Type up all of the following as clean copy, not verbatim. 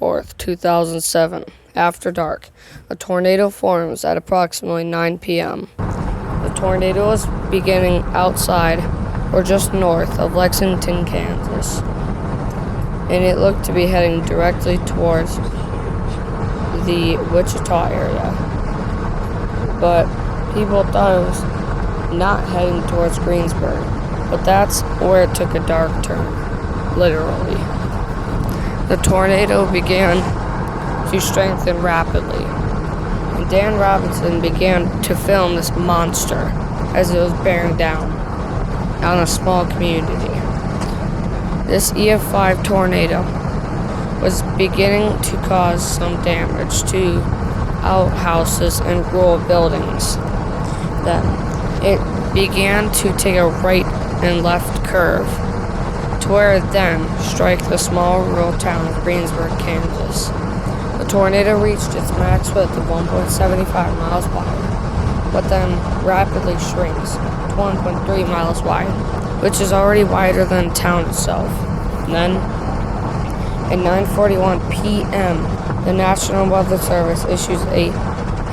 4th, 2007, after dark, a tornado forms at approximately 9 p.m. The tornado was beginning outside or just north of Lexington, Kansas, and it looked to be heading directly towards the Wichita area. But people thought it was not heading towards Greensburg, but that's where it took a dark turn, literally. The tornado began to strengthen rapidly, and Dan Robinson began to film this monster as it was bearing down on a small community. This EF5 tornado was beginning to cause some damage to outhouses and rural buildings. Then it began to take a right and left curve to where it then struck the small rural town of Greensburg, Kansas. The tornado reached its max width of 1.75 miles wide, but then rapidly shrinks to 1.3 miles wide, which is already wider than the town itself. And then, at 9:41 p.m., the National Weather Service issues a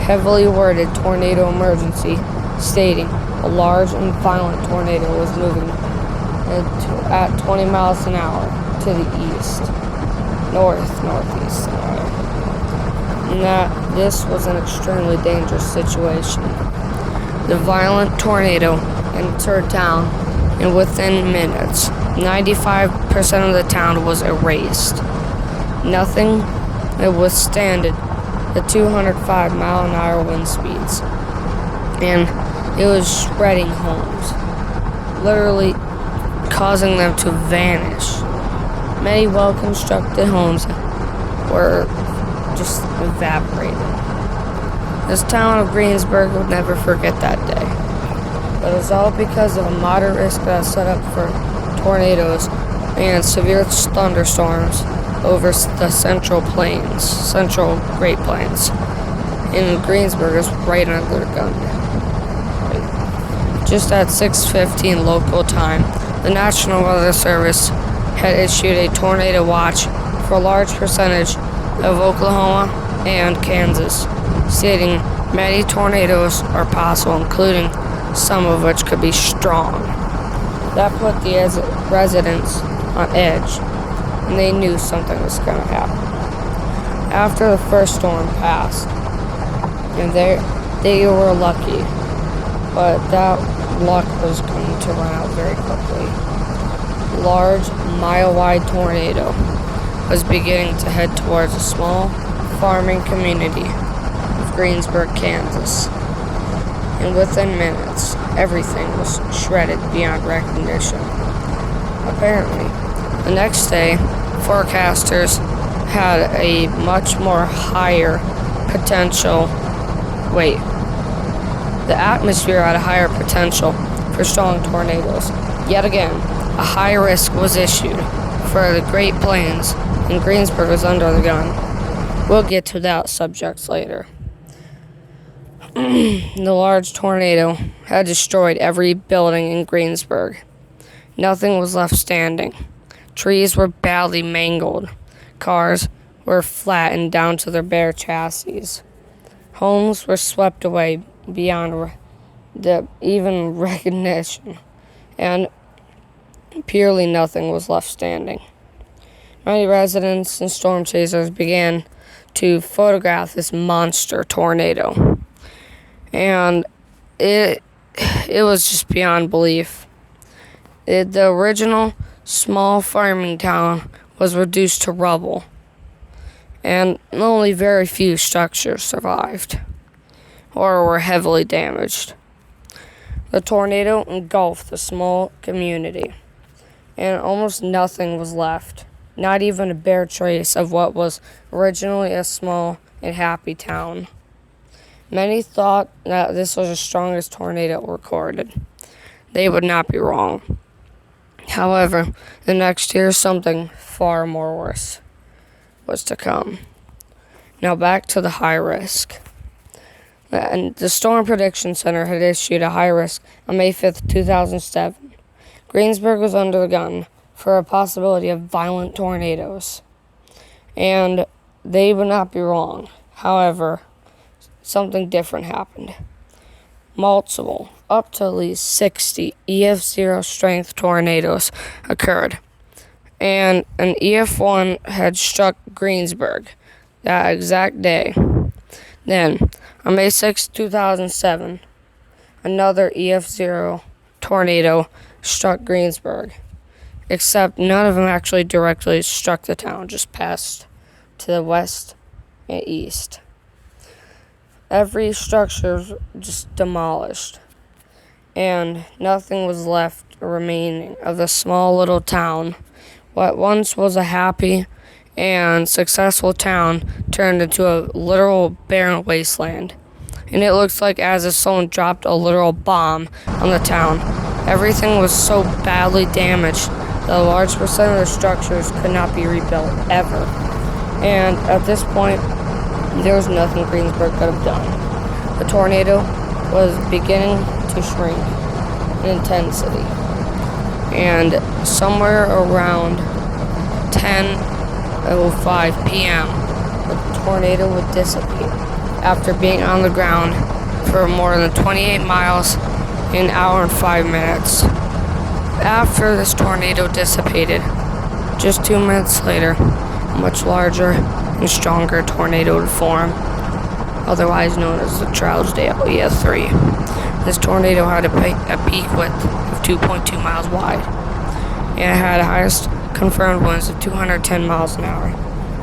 heavily worded tornado emergency, stating a large and violent tornado was moving at 20 miles an hour to the east, northeast, and that this was an extremely dangerous situation. The violent tornado entered town, and within minutes, 95% of the town was erased. Nothing withstood the 205-mile-an-hour wind speeds, and it was shredding homes, literally causing them to vanish. Many well-constructed homes were just evaporated. This town of Greensburg will never forget that day. But it was all because of a moderate risk that was set up for tornadoes and severe thunderstorms over the Central Great Plains. And Greensburg is right under the gun. Just at 6:15 local time, the National Weather Service had issued a tornado watch for a large percentage of Oklahoma and Kansas, stating many tornadoes are possible, including some of which could be strong. That put the residents on edge, and they knew something was going to happen. After the first storm passed, and they were lucky, but that luck was going to run out very quickly. Large, mile-wide tornado was beginning to head towards a small farming community of Greensburg, Kansas. And within minutes, everything was shredded beyond recognition. Apparently, the next day, forecasters had a much more higher potential. The atmosphere had a higher potential for strong tornadoes. Yet again, a high risk was issued for the Great Plains, and Greensburg was under the gun. We'll get to that subject later. The large tornado had destroyed every building in Greensburg. Nothing was left standing. Trees were badly mangled. Cars were flattened down to their bare chassis. Homes were swept away beyond even recognition, and purely nothing was left standing. Many residents and storm chasers began to photograph this monster tornado, and it was just beyond belief. The original small farming town was reduced to rubble, and only very few structures survived or were heavily damaged. The tornado engulfed the small community, and almost nothing was left, not even a bare trace of what was originally a small and happy town. Many thought that this was the strongest tornado recorded. They would not be wrong. However, the next year, something far more worse was to come. Now back to the high risk. And the Storm Prediction Center had issued a high risk on May 5th, 2007. Greensburg was under the gun for a possibility of violent tornadoes. And they would not be wrong. However, something different happened. Multiple, up to at least 60 EF0 strength tornadoes occurred, and an EF1 had struck Greensburg that exact day. Then, on May 6, 2007, another EF0 tornado struck Greensburg, except none of them actually directly struck the town, just passed to the west and east. Every structure was just demolished, and nothing was left remaining of the small little town. What once was a happy and successful town turned into a literal barren wasteland. And it looks like as if someone dropped a literal bomb on the town. Everything was so badly damaged that a large percent of the structures could not be rebuilt ever. And at this point, there was nothing Greensburg could have done. The tornado was beginning to shrink in intensity. And somewhere around 10:05 p.m., the tornado would dissipate after being on the ground for more than 28 miles in an hour and 5 minutes. After this tornado dissipated, just 2 minutes later, a much larger and stronger tornado would form, otherwise known as the Trousdale EF3. This tornado had a peak width of 2.2 miles wide, and it had the highest confirmed winds of 210 miles an hour.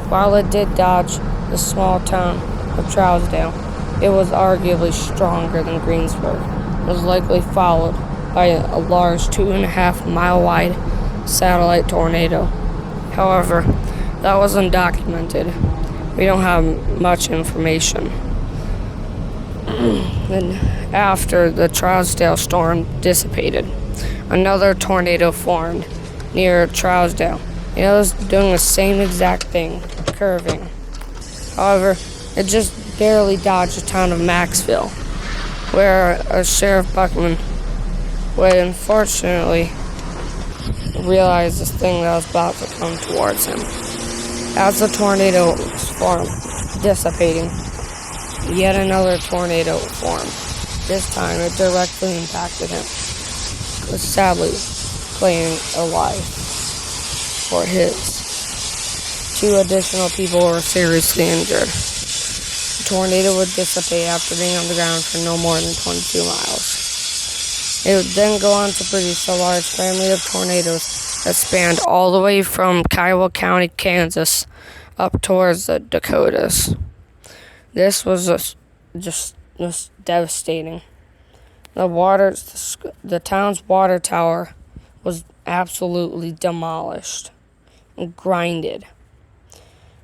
While it did dodge the small town of Trousdale, it was arguably stronger than Greensburg. It was likely followed by a large 2.5-mile wide satellite tornado. However, that was undocumented. We don't have much information. Then, after the Trousdale storm dissipated, another tornado formed near Trousdale. It was doing the same exact thing, curving. However, it just barely dodged the town of Maxville, where a Sheriff Buckman would unfortunately realize this thing that was about to come towards him. As the tornado was dissipating, yet another tornado formed. This time it directly impacted him, sadly claiming a life for his. 2 additional people were seriously injured. The tornado would dissipate after being on the ground for no more than 22 miles. It would then go on to produce a large family of tornadoes that spanned all the way from Kiowa County, Kansas, up towards the Dakotas. This was just devastating. The town's water tower was absolutely demolished and grinded.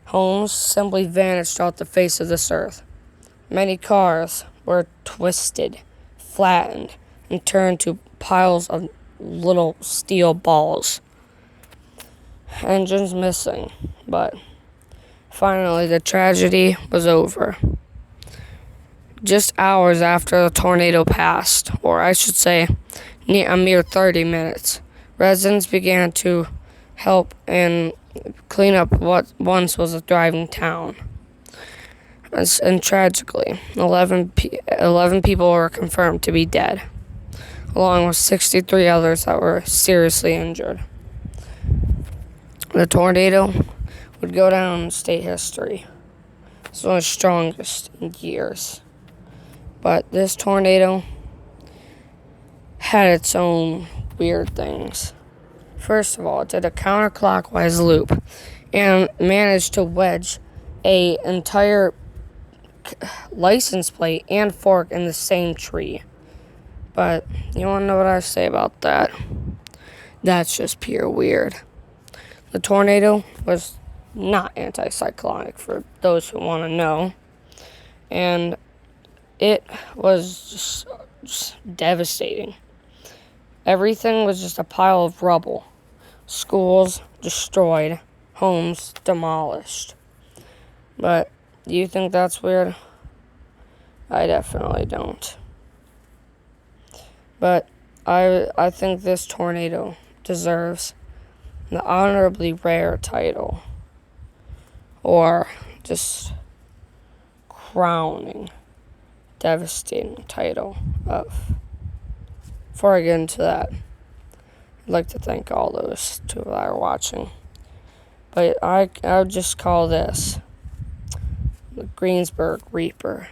Homes simply vanished off the face of this earth. Many cars were twisted, flattened, and turned to piles of little steel balls. Engines missing, but finally the tragedy was over. Just hours after the tornado passed, or I should say a mere 30 minutes, residents began to help and clean up what once was a thriving town. And tragically, 11 people were confirmed to be dead, along with 63 others that were seriously injured. The tornado would go down in state history. It's one of the strongest in years. But this tornado had its own weird things. First of all, it did a counterclockwise loop and managed to wedge an entire license plate and fork in the same tree. But you want to know what I say about that? That's just pure weird. The tornado was not anticyclonic, for those who want to know. And it was just devastating. Everything was just a pile of rubble. Schools destroyed. Homes demolished. But do you think that's weird? I definitely don't. But I think this tornado deserves the honorably rare title, or just crowning, devastating title of. Before I get into that, I'd like to thank all those two that are watching. But I would just call this the Greensburg Reaper.